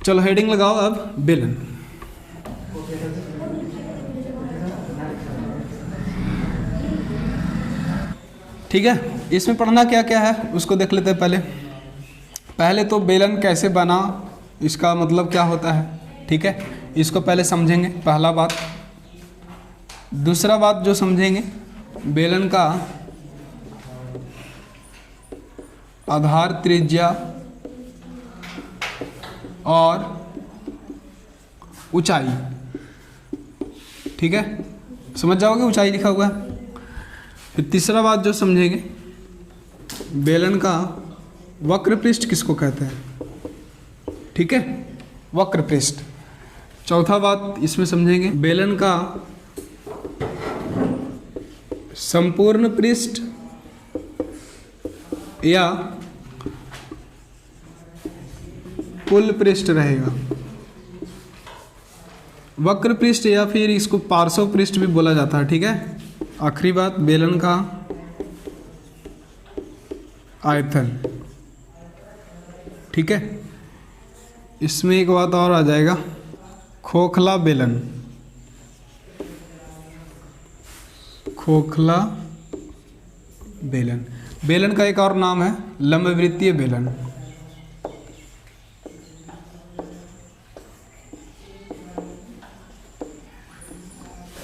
चलो हेडिंग लगाओ अब बेलन। ठीक है, इसमें पढ़ना क्या क्या है उसको देख लेते हैं। पहले तो बेलन कैसे बना, इसका मतलब क्या होता है। ठीक है, इसको पहले समझेंगे, पहला बात। दूसरा बात जो समझेंगे, बेलन का आधार, त्रिज्या और ऊंचाई। ठीक है, समझ जाओगे, ऊंचाई लिखा हुआ है। फिर तीसरा बात जो समझेंगे, बेलन का वक्र पृष्ठ किसको कहते हैं। ठीक है, वक्र पृष्ठ। चौथा बात इसमें समझेंगे, बेलन का संपूर्ण पृष्ठ या कुल पृष्ठ रहेगा। वक्र पृष्ठ या फिर इसको पार्श्व पृष्ठ भी बोला जाता है। ठीक है, आखिरी बात, बेलन का आयतन। ठीक है, इसमें एक बात और आ जाएगा, खोखला बेलन। खोखला बेलन, बेलन का एक और नाम है लंबवृत्तीय बेलन।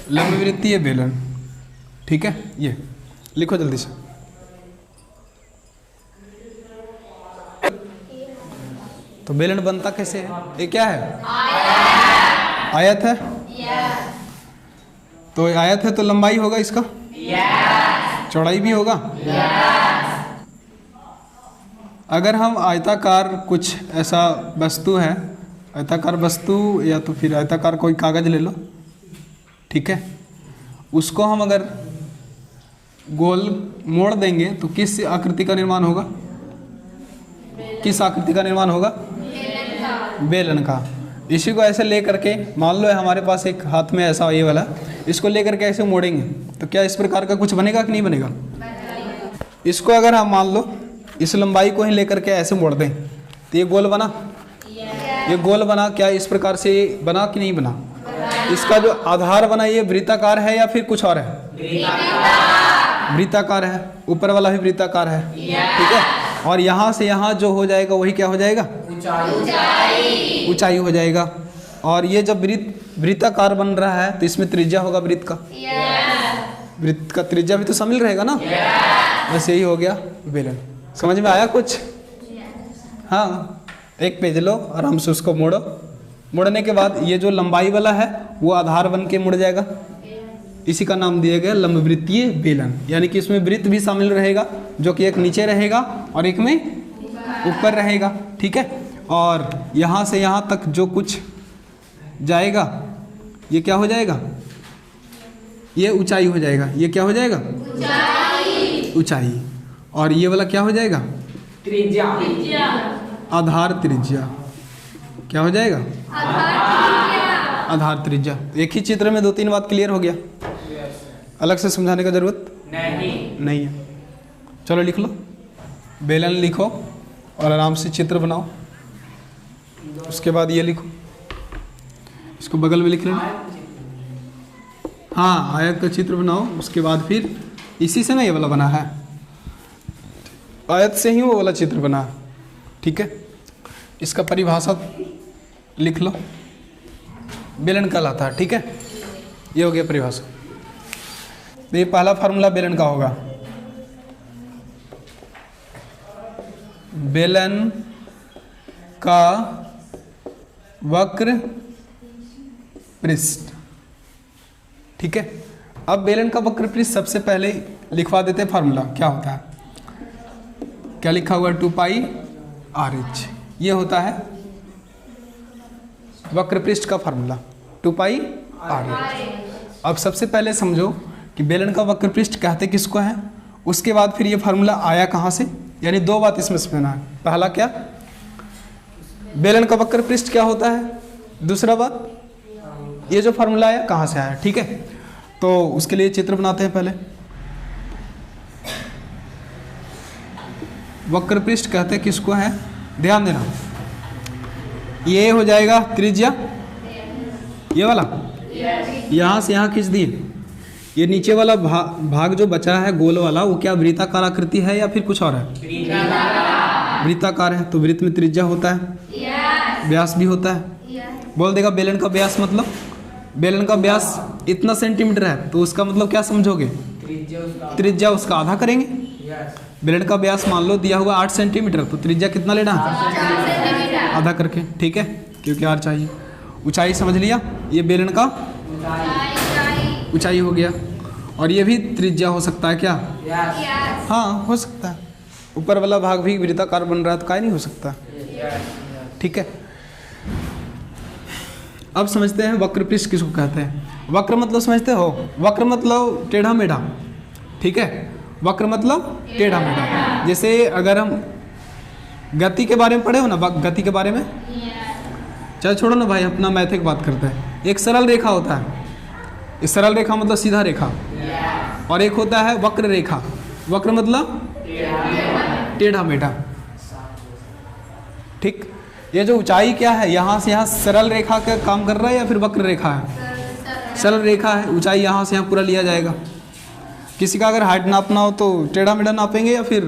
लंबवृत्तीय बेलन। ठीक है, ये लिखो जल्दी से। तो बेलन बनता कैसे है, ये क्या है, आयत है। तो आयत है तो लंबाई होगा इसका, चौड़ाई भी होगा। अगर हम आयताकार कुछ ऐसा वस्तु है, आयताकार वस्तु या तो फिर आयताकार कोई कागज ले लो। ठीक है, उसको हम अगर गोल मोड़ देंगे तो किस आकृति का निर्माण होगा, किस आकृति का निर्माण होगा, बेलन का। इसी को ऐसे ले करके, मान लो हमारे पास एक हाथ में ऐसा ये वाला, इसको ले करके ऐसे मोड़ेंगे तो क्या इस प्रकार का कुछ बनेगा कि नहीं बनेगा। इसको अगर हम मान लो इस लंबाई को ही लेकर के ऐसे मोड़ दें तो ये गोल बना, ये गोल बना, क्या इस प्रकार से बना कि नहीं बना। इसका जो आधार बना ये वृत्ताकार है या फिर कुछ और है, वृत्ताकार है, ऊपर वाला भी वृत्ताकार है। ठीक है, और यहाँ से यहाँ जो हो जाएगा वही क्या हो जाएगा, ऊंचाई हो जाएगा। और ये जब वृत्ताकार बन रहा है तो इसमें त्रिज्या होगा वृत्त का, वृत्त का त्रिज्या भी तो शामिल रहेगा ना। बस यही हो गया बेलन। समझ में आया कुछ। हाँ, एक पेज लो, आराम से उसको मोड़ो। मुड़ने के बाद ये जो लंबाई वाला है वो आधार बन के मुड़ जाएगा, इसी का नाम दिया गया लंबवृत्तीय बेलन। यानी कि इसमें वृत्त भी शामिल रहेगा, जो कि एक नीचे रहेगा और एक में ऊपर रहेगा। ठीक है, और यहाँ से यहाँ तक जो कुछ जाएगा ये क्या हो जाएगा, ये ऊंचाई हो जाएगा। ये क्या हो जाएगा, ऊंचाई। और ये वाला क्या हो जाएगा, त्रिज्या, आधार त्रिज्या। क्या हो जाएगा, आधार त्रिज्या। एक ही चित्र में दो तीन बात क्लियर हो गया, अलग से समझाने का जरूरत नहीं है। चलो लिख लो, बेलन लिखो और आराम से चित्र बनाओ। उसके बाद ये लिखो, इसको बगल में लिख लेना। हाँ, आयत का चित्र बनाओ। उसके बाद फिर इसी से ना ये वाला बना है, आयत से ही वो वाला चित्र बना है। ठीक है, इसका परिभाषा लिख लो, बेलन कहलाता है। ठीक है, ये हो गया परिभाषा। तो ये पहला फार्मूला बेलन का होगा, बेलन का वक्र पृष्ठ। ठीक है, अब बेलन का वक्र पृष्ठ सबसे पहले लिखवा देते हैं फार्मूला। क्या होता है, क्या लिखा हुआ है, 2πr/h। ये होता है वक्र पृष्ठ का फार्मूला, 2πr/h। अब सबसे पहले समझो कि बेलन का वक्र पृष्ठ कहते किसको है। उसके बाद फिर ये फार्मूला आया कहाँ से, यानी दो बात इसमें समझना है। पहला क्या, बेलन का वक्र पृष्ठ क्या होता है। दूसरा बात, ये जो फार्मूला आया कहाँ से आया। ठीक है, तो उसके लिए चित्र बनाते हैं। पहले वक्र पृष्ठ कहते किसको है, ध्यान देना। ये हो जाएगा त्रिज्या, ये वाला यहाँ से यहाँ खींच दिए। ये नीचे वाला भाग जो बचा है गोल वाला, वो क्या वृत्ताकार आकृति है या फिर कुछ और है? वृत्ताकार है। तो वृत्त में त्रिज्या होता है, व्यास भी होता है। बोल देगा बेलन का व्यास मतलब, बेलन का व्यास इतना सेंटीमीटर है तो उसका मतलब क्या समझोगे? त्रिज्या उसका आधा करेंगे। बेलन का व्यास मान लो दिया हुआ 8 सेंटीमीटर, तो त्रिज्या कितना लेना है? आधा करके, ठीक है, क्योंकि r चाहिए। ऊंचाई समझ लिया, ये बेलन का ऊंचाई हो गया। और ये भी त्रिज्या हो सकता है क्या? हाँ हो सकता है। ऊपर वाला भाग भी वृत्ताकार बन रहा है तो काय नहीं हो सकता, ठीक है। अब समझते हैं वक्र पृष्ठ किसको कहते हैं। वक्र मतलब समझते हो? वक्र मतलब टेढ़ा मेढ़ा, ठीक है। वक्र मतलब टेढ़ा मेढ़ा। जैसे अगर हम गति के बारे में पढ़े हो ना, गति के बारे में, चलो छोड़ो ना भाई, अपना मैथ की बात करते हैं। एक सरल रेखा होता है, इस सरल रेखा मतलब सीधा रेखा, और एक होता है वक्र रेखा। वक्र मतलब टेढ़ा मेढ़ा, ठीक। ये जो ऊंचाई क्या है, यहाँ से यहाँ सरल रेखा का काम कर रहा है या फिर वक्र रेखा है? सरल रेखा है। ऊंचाई यहाँ से यहाँ पूरा लिया जाएगा। किसी का अगर हाइट नापना हो तो टेढ़ा मेढ़ा नापेंगे या फिर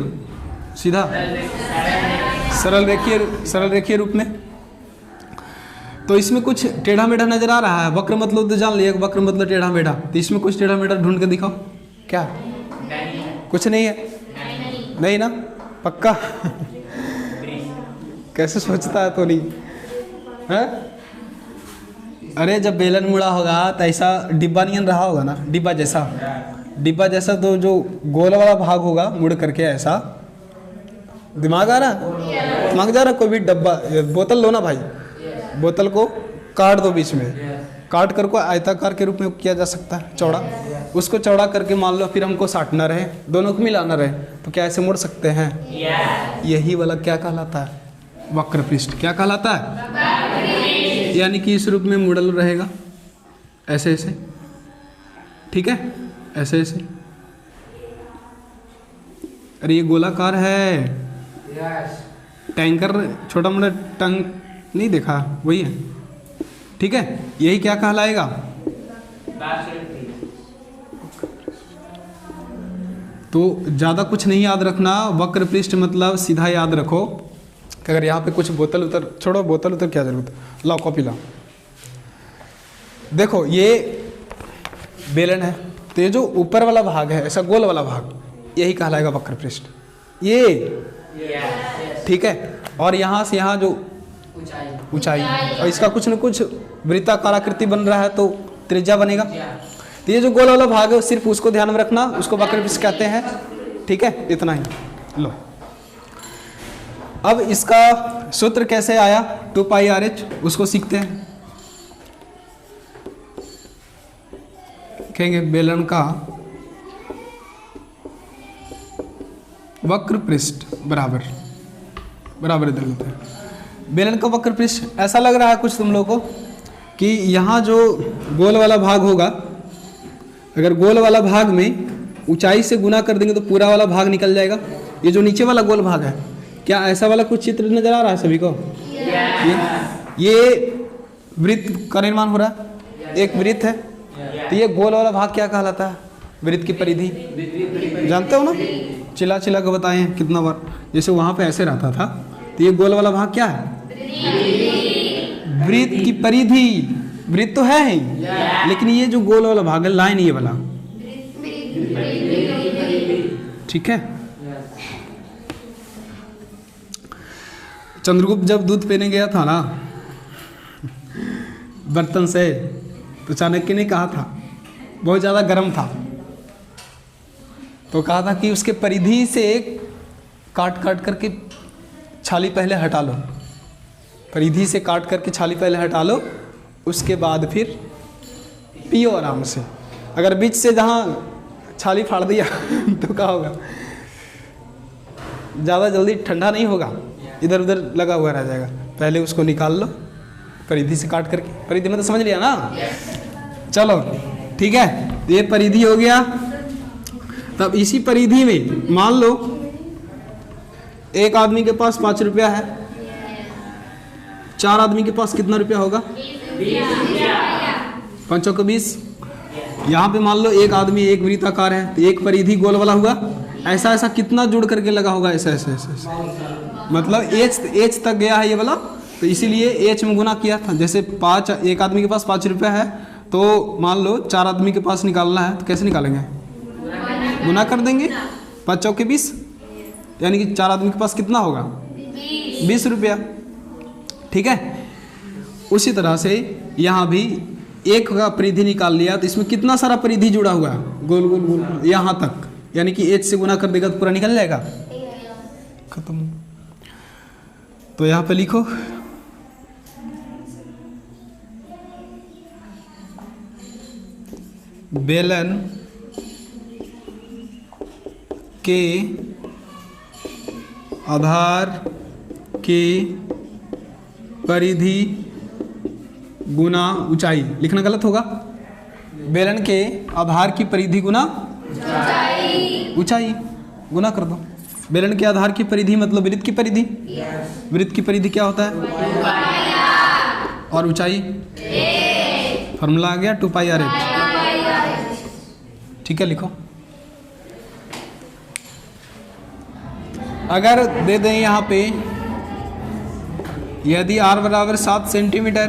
सीधा सरल रेखीय रूप में। तो इसमें कुछ टेढ़ा मेढ़ा नजर आ रहा है। वक्र मतलब तो जान लिया, वक्र मतलब टेढ़ा मेढ़ा। तो इसमें कुछ टेढ़ा मेढ़ा ढूंढ के दिखाओ, क्या? कुछ नहीं है? नहीं ना? पक्का? कैसे सोचता है तो नहीं है? अरे जब बेलन मुड़ा होगा तो ऐसा डिब्बा नहीं रहा होगा ना, डिब्बा जैसा तो जो गोल वाला भाग होगा मुड़ करके ऐसा। दिमाग आ रहा? दिमाग जा रहा? कोई भी डब्बा, बोतल लो ना भाई, बोतल को काट दो बीच में, काट कर को आयताकार के रूप में किया जा सकता है, चौड़ा। उसको चौड़ा करके मान लो फिर हमको साटना रहे, दोनों को मिलाना रहे, तो क्या ऐसे मुड़ सकते हैं? यही वाला क्या कहलाता है? वक्र पृष्ठ। क्या कहलाता है? यानी कि इस रूप में मुड़ल रहेगा, ऐसे ऐसे, ठीक है, ऐसे ऐसे। अरे ये गोलाकार है, टैंकर छोटा मोटा टंक नहीं देखा, वही है, ठीक है। यही क्या कहलाएगा? तो ज़्यादा कुछ नहीं याद रखना। वक्र पृष्ठ मतलब सीधा याद रखो कि अगर यहाँ पे कुछ बोतल उतर, छोड़ो बोतल उतर क्या जरूरत, लाओ कॉपी लाओ। देखो ये बेलन है, तो ये जो ऊपर वाला भाग है ऐसा गोल वाला भाग, यही कहलाएगा वक्र पृष्ठ, ये, ठीक है। और यहाँ से यहाँ जो ऊंचाई, और इसका कुछ न कुछ वृत्ताकार आकृति बन रहा है तो त्रिज्या बनेगा। तो ये जो गोल वाला भाग है सिर्फ उसको ध्यान में रखना, उसको वक्र पृष्ठ कहते हैं, ठीक है। इतना ही लो। अब इसका सूत्र कैसे आया, 2πRh, उसको सीखते हैं। कहेंगे बेलन का वक्र पृष्ठ बराबर इधर होता है। बेलन का वक्र पृष्ठ ऐसा लग रहा है कुछ तुम लोगों को कि यहाँ जो गोल वाला भाग होगा, अगर गोल वाला भाग में ऊंचाई से गुना कर देंगे तो पूरा वाला भाग निकल जाएगा। ये जो नीचे वाला गोल भाग है, क्या ऐसा वाला कुछ चित्र नजर आ रहा है सभी को? ये वृत्त का निर्माण हो रहा है, एक वृत्त है। तो ये गोल वाला भाग क्या कहलाता है? वृत्त की परिधि, जानते हो ना? चिल्ला के बताए हैं कितना बार। जैसे वहां पे ऐसे रहता था, तो ये गोल वाला भाग क्या है? वृत्त की परिधि। वृत्त तो है ही, लेकिन ये जो गोल वाला भाग है, लाइन ये वाला, ठीक है। चंद्रगुप्त जब दूध पीने गया था ना बर्तन से, तो चाणक्य ने कहा था, बहुत ज़्यादा गर्म था, तो कहा था कि उसके परिधि से काट करके छाली पहले हटा लो, परिधि से काट करके छाली पहले हटा लो, उसके बाद फिर पियो आराम से। अगर बीच से जहाँ छाली फाड़ दिया तो क्या होगा? ज़्यादा जल्दी ठंडा नहीं होगा, इधर उधर लगा हुआ रह जाएगा। पहले उसको निकाल लो परिधि से काट करके। परिधि में तो समझ लिया ना? चलो ठीक है, ये परिधि हो गया। तब इसी परिधि में मान लो एक आदमी के पास 5 रुपया है, 4 आदमी के पास कितना रुपया होगा? 5 चौके 20। यहाँ पे मान लो एक आदमी एक वृत्ताकार है तो एक परिधि गोल वाला हुआ। ऐसा ऐसा कितना जुड़ करके लगा होगा? ऐसा ऐसा ऐसा ऐसा। मतलब एच तक गया है ये वाला, तो इसीलिए एच में गुना किया था। जैसे 5 एक आदमी के पास 5 रुपया है तो मान लो 4 आदमी के पास निकालना है तो कैसे निकालेंगे? गुना कर देंगे। 5 चौके 20, यानी कि 4 आदमी के पास कितना होगा? 20 रुपया। ठीक है। उसी तरह से यहाँ भी एक का परिधि निकाल लिया तो इसमें कितना सारा परिधि जुड़ा हुआ है? गोल गोल गोल यहाँ तक, यानी कि एच से गुना कर देगा तो पूरा निकल जाएगा। खत्म। तो यहाँ पे लिखो बेलन के आधार की परिधि गुना ऊंचाई। लिखना गलत होगा। बेलन के आधार की परिधि गुना ऊंचाई गुना कर दो। बेलन के आधार की परिधि मतलब वृत्त की परिधि। वृत्त की परिधि क्या होता है? और ऊंचाई फॉर्मूला आ गया 2πr/h। ठीक है, लिखो। अगर दे दें यहाँ पे यदि r बराबर 7 सेंटीमीटर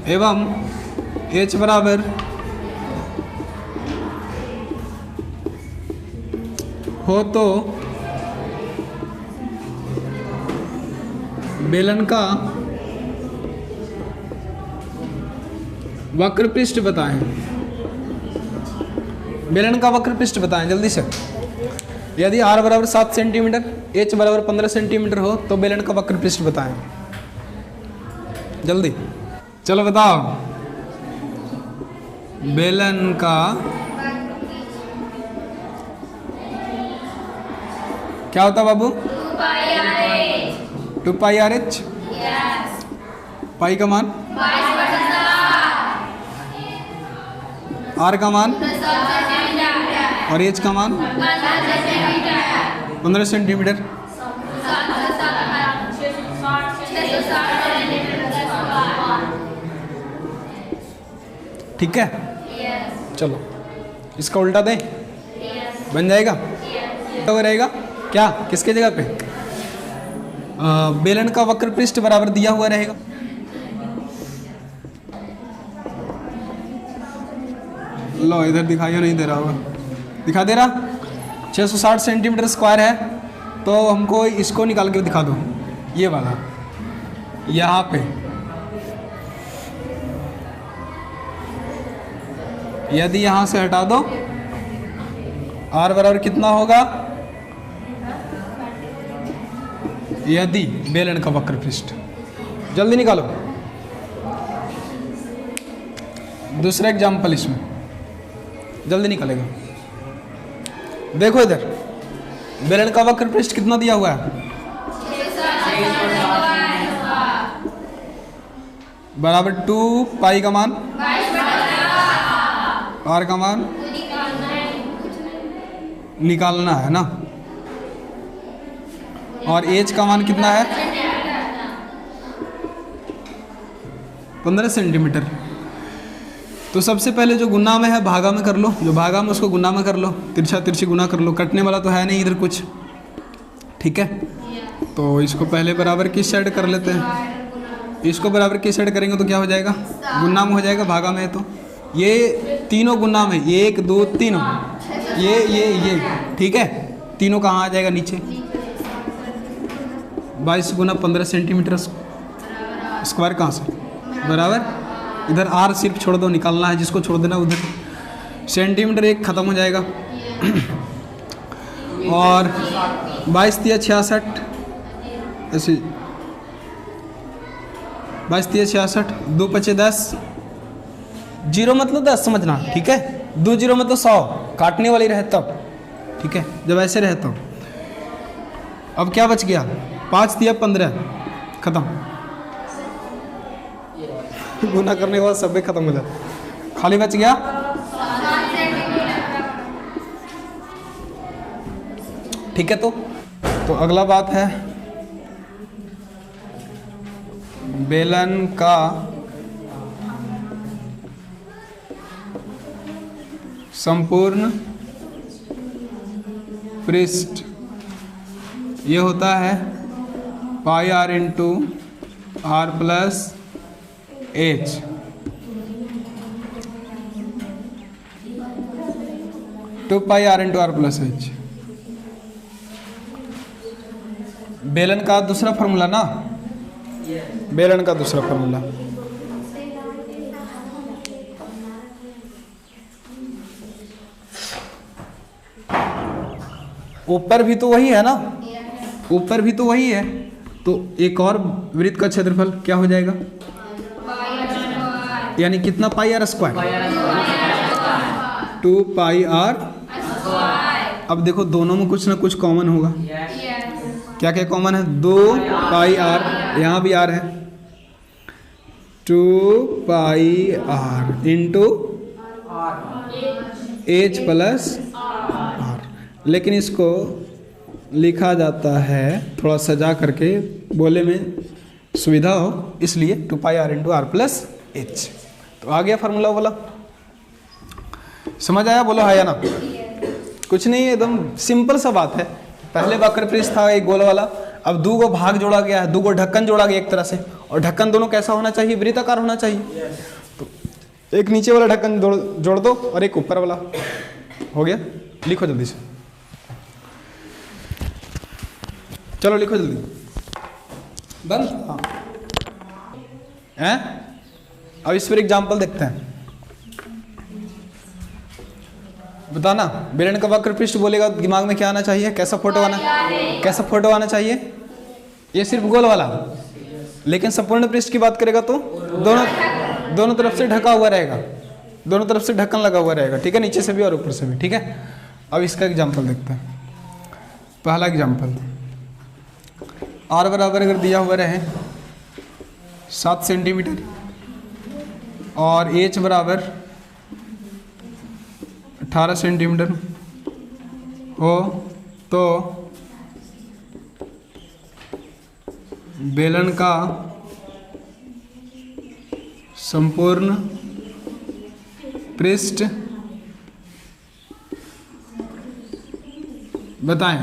एवं h बराबर हो तो बेलन का वक्र पृष्ठ बताएं। बेलन का वक्र पृष्ठ बताएं जल्दी से। यदि r बराबर 7 सेंटीमीटर, h बराबर 15 सेंटीमीटर हो तो बेलन का वक्र पृष्ठ बताएं जल्दी। चलो बताओ। बेलन का क्या होता बाबू? 2πr/h। पाई का मान, r का मान और h का मान 15 सेंटीमीटर। ठीक है। चलो इसका उल्टा दें, बन जाएगा। तो रहेगा क्या? किसके जगह पे? बेलन का वक्र पृष्ठ बराबर दिया हुआ रहेगा। लो इधर दिखाइए, नहीं दे रहा होगा। दिखा दे रहा? 660 सेंटीमीटर स्क्वायर है तो हमको इसको निकाल के दिखा दो। ये वाला यहाँ पे यदि यहाँ से हटा दो r बराबर कितना होगा? यदि बेलन का वक्र पृष्ठ, जल्दी निकालो। दूसरा एग्जाम्पल इसमें जल्दी निकलेगा। देखो इधर बेलन का वक्र पृष्ठ कितना दिया हुआ है? बराबर 2π का मान, r का मान निकालना है ना, और h का मान कितना है? 15 सेंटीमीटर। तो सबसे पहले जो गुना में है भागा में कर लो, जो भागा में उसको गुना में कर लो, तिरछा तिरछी गुना कर लो। कटने वाला तो है नहीं इधर कुछ। ठीक है, तो इसको पहले बराबर किस साइड कर लेते हैं? इसको बराबर किस साइड करेंगे तो क्या हो जाएगा? गुना में हो जाएगा, भागा में है तो ये तीनों गुना में, 1 2 तीनों, ये ठीक है। तीनों कहाँ आ जाएगा? नीचे। 22 गुना 15 सेंटीमीटर स्क्वायर कहाँ से? बराबर इधर r सिर्फ छोड़ दो, निकालना है जिसको छोड़ देना उधर। सेंटीमीटर एक खत्म हो जाएगा और 22 तिया 66 ऐसे 22 तिया 66, 2 पचे 10, 0 मतलब 10 समझना। ठीक है, 2 0 मतलब 100, काटने वाली रहे तब। ठीक है, जब ऐसे रहे तब। अब क्या बच गया? 5 तिया 15 खत्म। गुना करने के बाद सब खत्म हो जाता, खाली बच गया ठीक है। तो अगला बात है बेलन का संपूर्ण पृष्ठ ये होता है pi R into R plus H. Two pi R into R plus H बेलन का दूसरा फॉर्मूला ना, बेलन का दूसरा फॉर्मूला। ऊपर भी तो वही है ना, ऊपर भी तो वही है, तो एक और वृत्त का क्षेत्रफल क्या हो जाएगा, यानी कितना पाई आर स्क्वायर, 2 पाई आर। अब देखो दोनों में कुछ ना कुछ कॉमन होगा, क्या क्या कॉमन है, 2 पाई आर, यहाँ भी आर है, 2 pi R into H plus R. लेकिन इसको लिखा जाता है थोड़ा सजा करके, बोले में सुविधा हो इसलिए 2 pi R into R plus H. तो आ गया फार्मूला वाला, समझ आया, बोलो हाँ या ना। कुछ नहीं, एकदम सिंपल सा बात है। पहले वक्र पृष्ठ था एक गोल वाला, अब 2 गो भाग जोड़ा गया है, 2 गो ढक्कन जोड़ा गया एक तरह से, और ढक्कन दोनों कैसा होना चाहिए, वृत्ताकार होना चाहिए। तो एक नीचे वाला ढक्कन जोड़ दो और एक ऊपर वाला, हो गया। लिखो जल्दी से, चलो लिखो जल्दी, बंद। हाँ हैं, अब इस पर एग्जाम्पल देखते हैं। बताना, बेलन का वक्र पृष्ठ बोलेगा दिमाग में क्या आना चाहिए, कैसा फोटो आना, कैसा फोटो आना चाहिए, ये सिर्फ गोल वाला। लेकिन संपूर्ण पृष्ठ की बात करेगा तो दोनों तरफ से ढका हुआ रहेगा, दोनों तरफ से ढक्कन लगा हुआ रहेगा, ठीक है, नीचे से भी और ऊपर से भी, ठीक है। अब इसका एग्जाम्पल देखते हैं। पहला एग्जाम्पल, आर बराबर अगर दिया हुआ रहे 7 सेंटीमीटर और एच बराबर 18 सेंटीमीटर हो, तो बेलन का संपूर्ण पृष्ठ बताएं।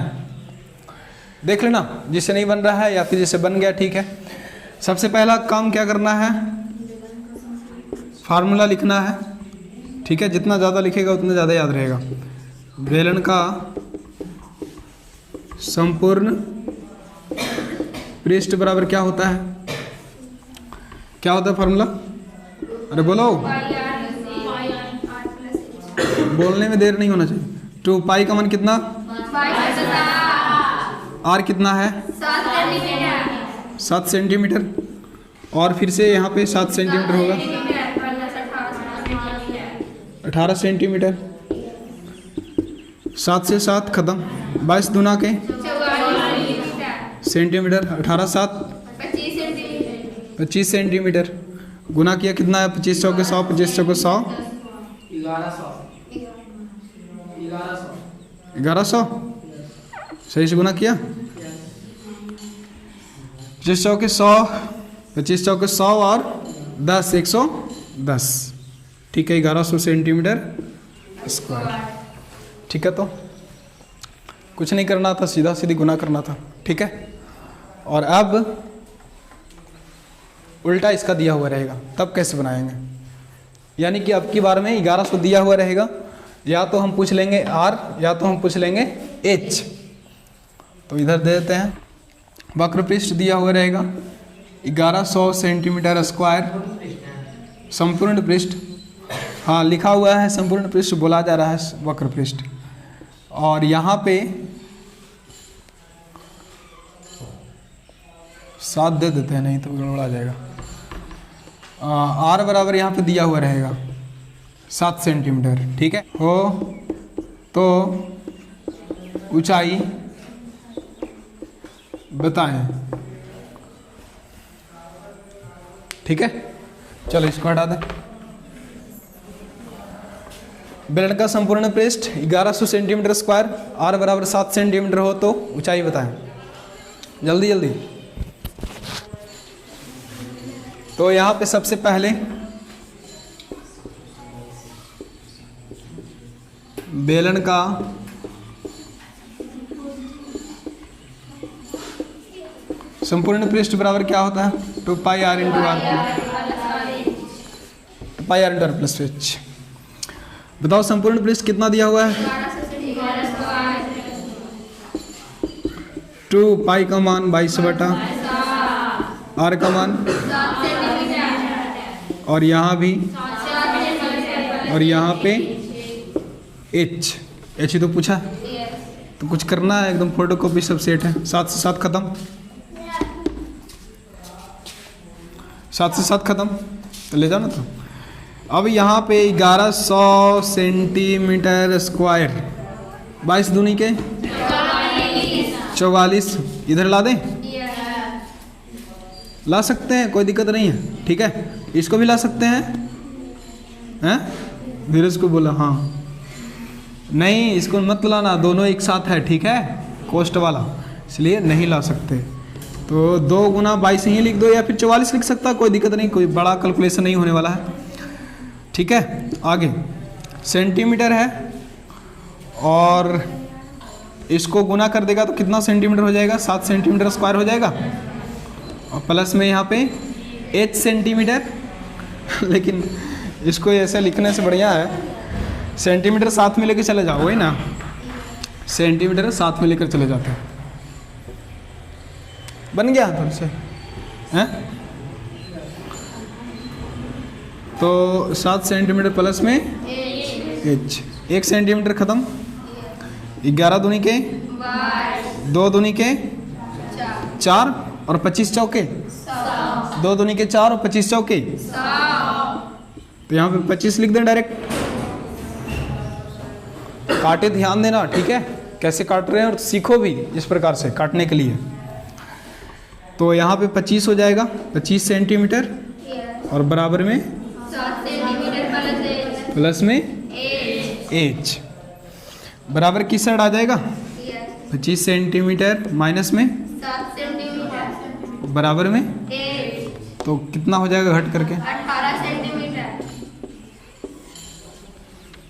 देख लेना, जिससे नहीं बन रहा है या फिर जिससे बन गया ठीक है। सबसे पहला काम क्या करना है, फार्मूला लिखना है, ठीक है। जितना ज़्यादा लिखेगा उतना ज़्यादा याद रहेगा। बेलन का संपूर्ण पृष्ठ बराबर क्या होता है, क्या होता है फार्मूला, अरे बोलो, बोलने में देर नहीं होना चाहिए। 2 पाई का मान कितना, आर कितना है 7 सेंटीमीटर, और फिर से यहाँ पे 7 सेंटीमीटर होगा, 18 सेंटीमीटर, 7 से 7 खत्म, 22 दूना के सेंटीमीटर, 18 7 25 सेंटीमीटर, गुना किया कितना है, 25 चौके 100, 25 चौके 100, 1100, सही से गुना किया, 25 चौके 100, 25 चौके 100 और 10 110, ठीक है, 1100 सेंटीमीटर स्क्वायर, ठीक है। तो कुछ नहीं करना था, सीधा सीधी गुना करना था, ठीक है। और अब उल्टा इसका दिया हुआ रहेगा, तब कैसे बनाएंगे, यानी कि अब की बार में 1100 दिया हुआ रहेगा, या तो हम पूछ लेंगे आर या तो हम पूछ लेंगे एच। तो इधर दे देते हैं, वक्र पृष्ठ दिया हुआ रहेगा 1100 सेंटीमीटर स्क्वायर, संपूर्ण पृष्ठ, हाँ लिखा हुआ है संपूर्ण पृष्ठ, बोला जा रहा है वक्र पृष्ठ, और यहाँ पे 7 दे देते हैं, नहीं तो गड़बड़ा जाएगा। आर बराबर यहाँ पे दिया हुआ रहेगा 7 सेंटीमीटर, ठीक है। हो तो ऊंचाई बताएं, ठीक है। चलो इसको हटा दें। बेलन का संपूर्ण पृष्ठ 1100 सेंटीमीटर स्क्वायर, आर बराबर 7 सेंटीमीटर हो तो ऊंचाई बताएं, जल्दी जल्दी। तो यहाँ पे सबसे पहले बेलन का संपूर्ण पृष्ठ बराबर क्या होता है? 2 pi r into R plus H. बताओ संपूर्ण पृष्ठ कितना दिया हुआ है? 2 पाई का मान 22 बटा r का मान, और यहाँ भी, और यहाँ पे h ही तो पूछा, तो कुछ करना है, एकदम फोटोकॉपी सब सेट है। 7 से 7 खत्म, 7 से 7 खत्म, तो ले जाओ ना। तो अब यहाँ पे 1100 सेंटीमीटर स्क्वायर, 22 दूनी के 44, इधर ला दें? ला सकते हैं, कोई दिक्कत नहीं है, ठीक है। इसको भी ला सकते हैं, हैं? धीरज को बोला हाँ, नहीं इसको मत लाना, दोनों एक साथ है, ठीक है, कोष्ट वाला, इसलिए नहीं ला सकते। तो 2 गुना 22 ही लिख दो, या फिर 44 लिख सकता, कोई दिक्कत नहीं, कोई बड़ा कैलकुलेशन नहीं होने वाला है, ठीक है। आगे सेंटीमीटर है, और इसको गुना कर देगा तो कितना सेंटीमीटर हो जाएगा? 7 सेंटीमीटर स्क्वायर हो जाएगा, और प्लस में यहाँ पे h सेंटीमीटर लेकिन इसको ऐसे लिखने से बढ़िया है सेंटीमीटर साथ में लेकर चले जाओ, वही ना, सेंटीमीटर साथ में लेकर चले जाते हैं। बन गया थोड़ा से हैं? तो 7 सेंटीमीटर प्लस में h, 1 सेंटीमीटर खत्म, 11 दूनी के 2 दूनी के 4 और 25 चौके 2 दूनी के 4 और 25 चौके, तो यहाँ पे 25 लिख दें डायरेक्ट। काटे ध्यान देना, ठीक है, कैसे काट रहे हैं, और सीखो भी इस प्रकार से काटने के लिए। तो यहाँ पे 25 हो जाएगा, 25 सेंटीमीटर, और बराबर में 7 सेंटीमीटर प्लस में h, बराबर किस साइड आ जाएगा? 25 सेंटीमीटर माइनस में 7 सेंटीमीटर बराबर में, तो कितना हो जाएगा घट करके? 18 सेंटीमीटर,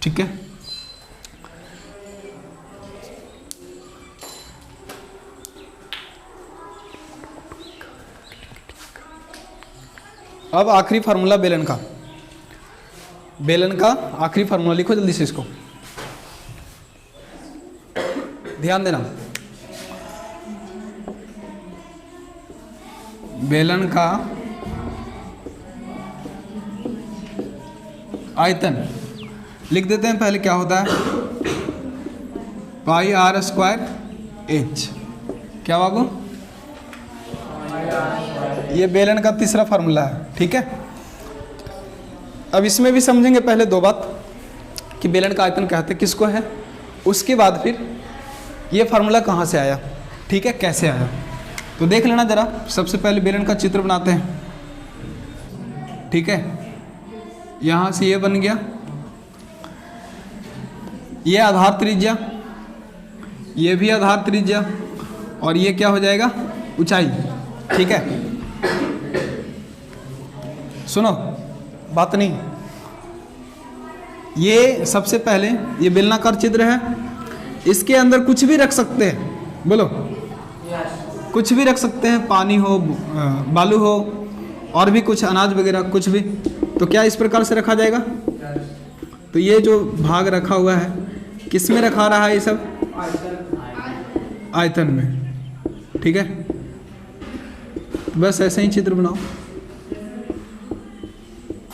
ठीक है। अब आखिरी फार्मूला बेलन का, आखिरी फार्मूला लिखो जल्दी से, इसको ध्यान देना। बेलन का आयतन लिख देते हैं, पहले क्या होता है? पाई r स्क्वायर h, क्या बाबू? ये बेलन का तीसरा फार्मूला है, ठीक है। अब इसमें भी समझेंगे पहले 2 बात, कि बेलन का आयतन कहते किसको है, उसके बाद फिर ये फार्मूला कहाँ से आया, ठीक है, कैसे आया, तो देख लेना जरा। सबसे पहले बेलन का चित्र बनाते हैं, ठीक है। यहाँ से ये बन गया, ये आधार त्रिज्या, ये भी आधार त्रिज्या, और ये क्या हो जाएगा? ऊंचाई, ठीक है। सुनो बात नहीं, ये सबसे पहले ये बेलनाकार चित्र है, इसके अंदर कुछ भी रख सकते हैं, बोलो कुछ भी रख सकते हैं, पानी हो, बालू हो, और भी कुछ अनाज वगैरह कुछ भी, तो क्या इस प्रकार से रखा जाएगा? तो ये जो भाग रखा हुआ है किस में रखा रहा है? ये सब आयतन में, ठीक है। बस ऐसे ही चित्र बनाओ,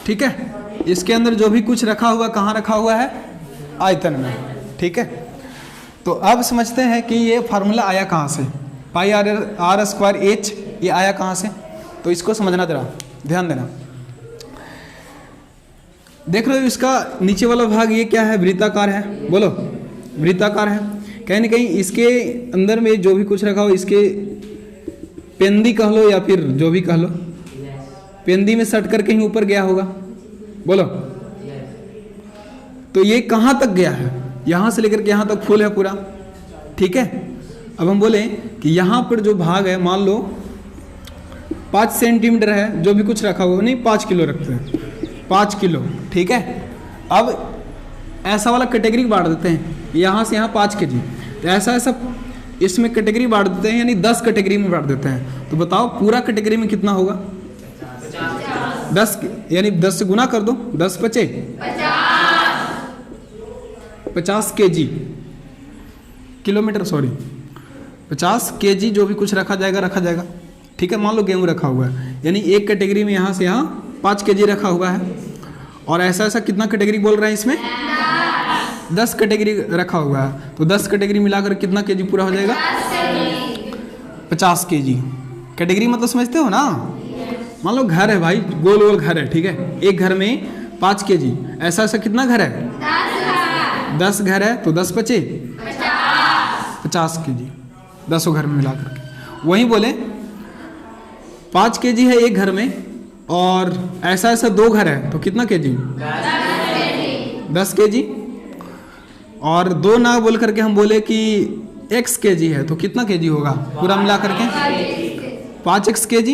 ठीक है। इसके अंदर जो भी कुछ रखा हुआ कहाँ रखा हुआ है? आयतन में, ठीक है। तो अब समझते हैं कि ये फार्मूला आया कहाँ से, पाई r स्क्वायर h, ये आया कहाँ से, तो इसको समझना जरा, ध्यान देना। देख रहे हो इसका नीचे वाला भाग ये क्या है? वृत्ताकार है, बोलो वृत्ताकार है। कहीं ना कहीं इसके अंदर में जो भी कुछ रखा हो, इसके पेंदी कह लो या फिर जो भी कह लो, पेंदी में सट कर कहीं ऊपर गया होगा, बोलो। तो ये कहाँ तक गया है? यहाँ से लेकर के यहाँ तक फुल है पूरा, ठीक है। अब हम बोले कि यहाँ पर जो भाग है, मान लो 5 सेंटीमीटर है, जो भी कुछ रखा हुआ नहीं 5 किलो रखते हैं, 5 किलो, ठीक है। अब ऐसा वाला कैटेगरी बांट देते हैं, यहाँ से यहाँ 5 kg, तो ऐसा ऐसा इसमें कैटेगरी बांट देते हैं, यानी 10 कैटेगरी में बांट देते हैं। तो बताओ पूरा कैटेगरी में कितना होगा? 10, यानी 10 से गुना कर दो, 10 पचे 50 kg, किलोमीटर सॉरी, 50 kg जो भी कुछ रखा जाएगा, ठीक है। मान लो गेहूँ रखा हुआ है, यानी एक कैटेगरी में यहाँ से यहाँ 5 kg रखा हुआ है, और ऐसा ऐसा कितना कैटेगरी बोल रहे हैं इसमें? 10 कैटेगरी रखा हुआ है, तो 10 कैटेगरी मिलाकर कितना केजी पूरा हो जाएगा? 50 kg। कैटेगरी मतलब समझते हो ना? मान लो घर है भाई, गोल गोल घर है, ठीक है। एक घर में 5 kg, ऐसा ऐसा कितना घर है? 10 घर है, तो 10 पचे 50 kg, 10 घर में मिला करके। वही बोले 5 kg है एक घर में, और ऐसा ऐसा 2 घर है, तो कितना kg? 10 kg। और 2 ना बोल करके हम बोले कि x kg है, तो कितना kg होगा पूरा मिला करके? 5x kg।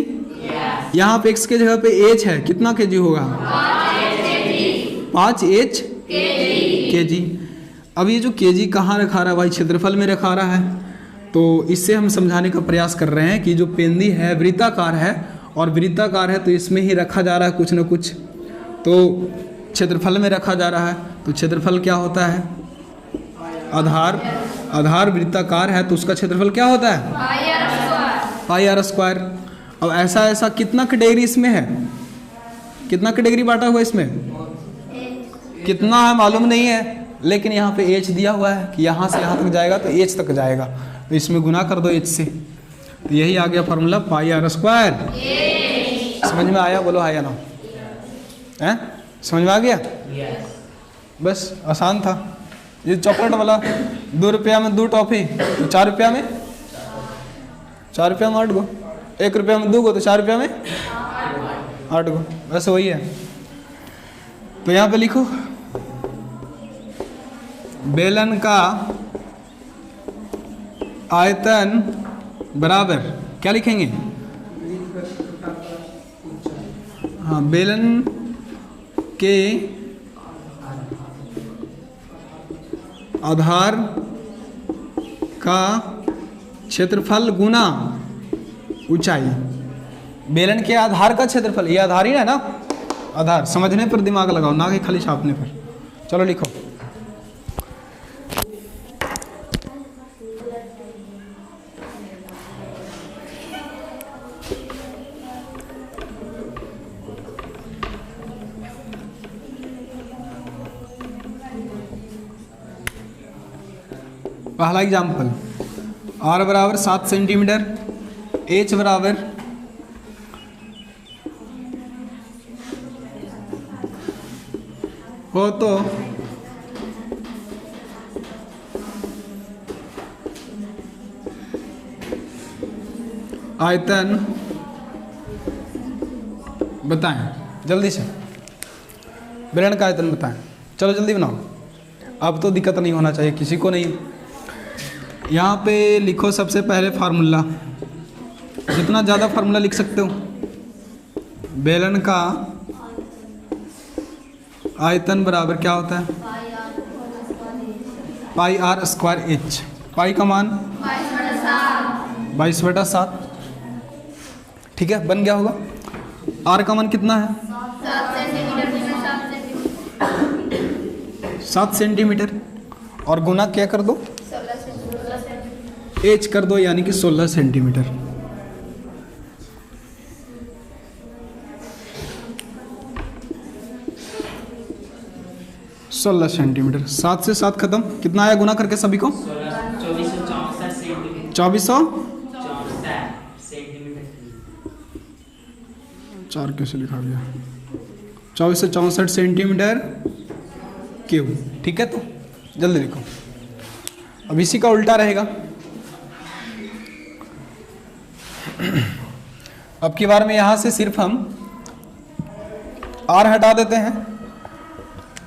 यहाँ पे x के जगह पे h है, कितना kg होगा? 5h kg। अब ये जो kg कहाँ रखा रहा है भाई? क्षेत्रफल में रखा रहा है। तो इससे हम समझाने का प्रयास कर रहे हैं कि जो पेंदी है वृत्ताकार है, और वृत्ताकार है तो इसमें ही रखा जा रहा है कुछ न कुछ, तो क्षेत्रफल में रखा जा रहा है। तो क्षेत्रफल क्या होता है? आधार वृत्ताकार है तो उसका क्षेत्रफल क्या होता है? Pi are square. अब ऐसा ऐसा कितना कैटेगरी इसमें है? कितना कैटेगरी बांटा हुआ इसमें? कितना है मालूम नहीं है, लेकिन यहाँ पे h दिया हुआ है कि यहाँ से यहाँ तक जाएगा तो h तक जाएगा, तो इसमें गुना कर दो h से, तो यही आ गया फॉर्मूला पाई आर स्क्वायर। समझ में आया? बोलो आया ना? हैं? समझ में आ गया? बस आसान था। ये चॉकलेट वाला 2 रुपया में 2 टॉफी, तो 4 रुपया में 8 गो, 1 रुपया में 2 गो, तो 4 रुपया में 8 गो, बस वही है। तो यहाँ पे लिखो बेलन का आयतन बराबर, क्या लिखेंगे? हाँ, बेलन के आधार का क्षेत्रफल गुना ऊंचाई। बेलन के आधार का क्षेत्रफल, ये आधार ही है ना? आधार समझने पर दिमाग लगाओ, ना कि खाली छापने पर। चलो लिखो। पहला एग्जाम्पल, r बराबर 7 सेंटीमीटर, h बराबर हो तो आयतन बताएं जल्दी से। बेलन का आयतन बताएं, चलो जल्दी बनाओ। अब तो दिक्कत नहीं होना चाहिए किसी को नहीं। यहाँ पे लिखो सबसे पहले फार्मूला, जितना ज़्यादा फार्मूला लिख सकते हो। बेलन का आयतन बराबर क्या होता है? Pi are square H. पाई का मान 22/7, ठीक है, बन गया होगा। आर का मान कितना है? 7 सेंटीमीटर, और गुना क्या कर दो? एच कर दो, यानी कि 16 सेंटीमीटर। सोलह सेंटीमीटर। 7 से 7 खत्म, कितना आया गुना करके सभी को? 2400 4 कैसे लिखा गया? 2464 सेंटीमीटर क्यूब, ठीक है। तो जल्दी लिखो। अब इसी का उल्टा रहेगा। अब की बार में यहां से सिर्फ हम आर हटा देते हैं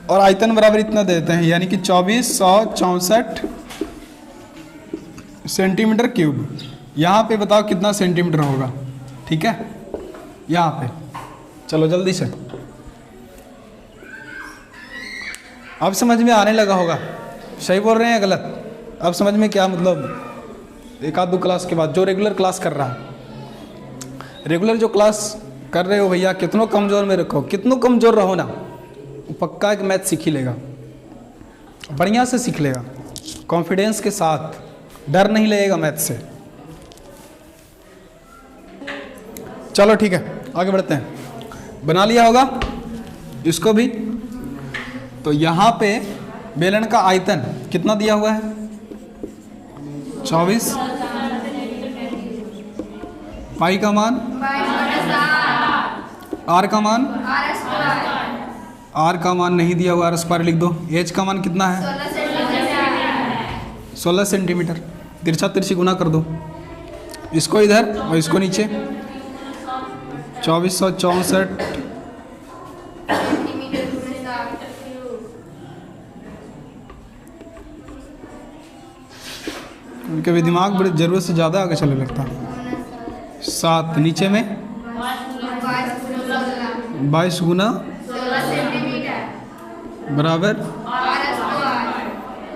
और आयतन बराबर इतना दे देते हैं, यानी कि 2464 सेंटीमीटर क्यूब। यहाँ पे बताओ कितना सेंटीमीटर होगा, ठीक है। यहाँ पे। चलो जल्दी से, अब समझ में आने लगा होगा। सही बोल रहे हैं गलत? अब समझ में क्या मतलब, एक आध दो क्लास के बाद जो रेगुलर क्लास कर रहा है, रेगुलर जो क्लास कर रहे हो भैया, कितनों कमज़ोर में रखो, कितनों कमज़ोर रहो ना, पक्का एक मैथ सीख ही लेगा, बढ़िया से सीख लेगा, कॉन्फिडेंस के साथ, डर नहीं लगेगा मैथ से। चलो ठीक है, आगे बढ़ते हैं। बना लिया होगा इसको भी। तो यहाँ पे बेलन का आयतन कितना दिया हुआ है? 24। पाई का मान, आर का मान, आर का मान नहीं दिया हुआ, आर स्क्वायर लिख दो। एच का मान कितना है? 16 सेंटीमीटर। तिरछा तिरछी गुना कर दो, इसको इधर और इसको नीचे। 2464 उनके भी दिमाग बड़े ज़रूरत से ज़्यादा आगे चलने लगता। 7 नीचे में 22 गुना बराबर,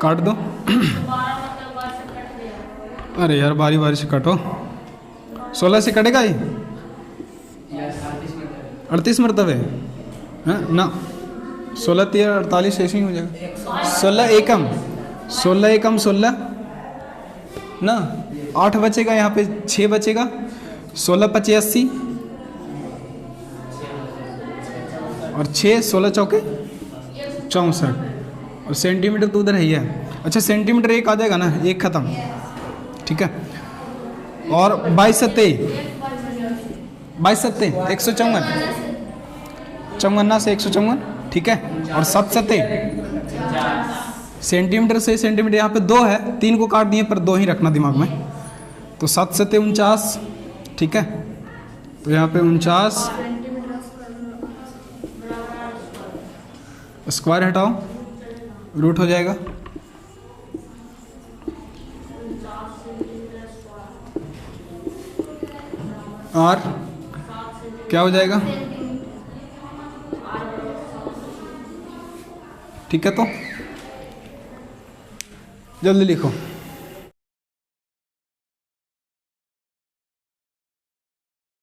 काट दो। अरे यार बारी बारी से काटो। 16 से कटेगा ये? 38 मरतबे है ना? 16 13 48 ऐसे ही हो जाएगा। 16 एकम 16 ना, 8 बचेगा यहाँ पे, 6 बचेगा। 16 5 80 और 6 16 चौके 64। और सेंटीमीटर तो उधर है ही है। अच्छा सेंटीमीटर एक आ जाएगा ना, एक खत्म, ठीक है। और 22 सत्ते 154, 54 से 154, ठीक है। और 7 सत्ते सेंटीमीटर से सेंटीमीटर यहाँ पे 2 है, 3 को काट दिए पर 2 ही रखना दिमाग में। तो 7 सत्ते 49, ठीक है। तो यहाँ पे 49, स्क्वायर हटाओ, रूट हो जाएगा। और क्या हो जाएगा? ठीक है, तो जल्दी लिखो।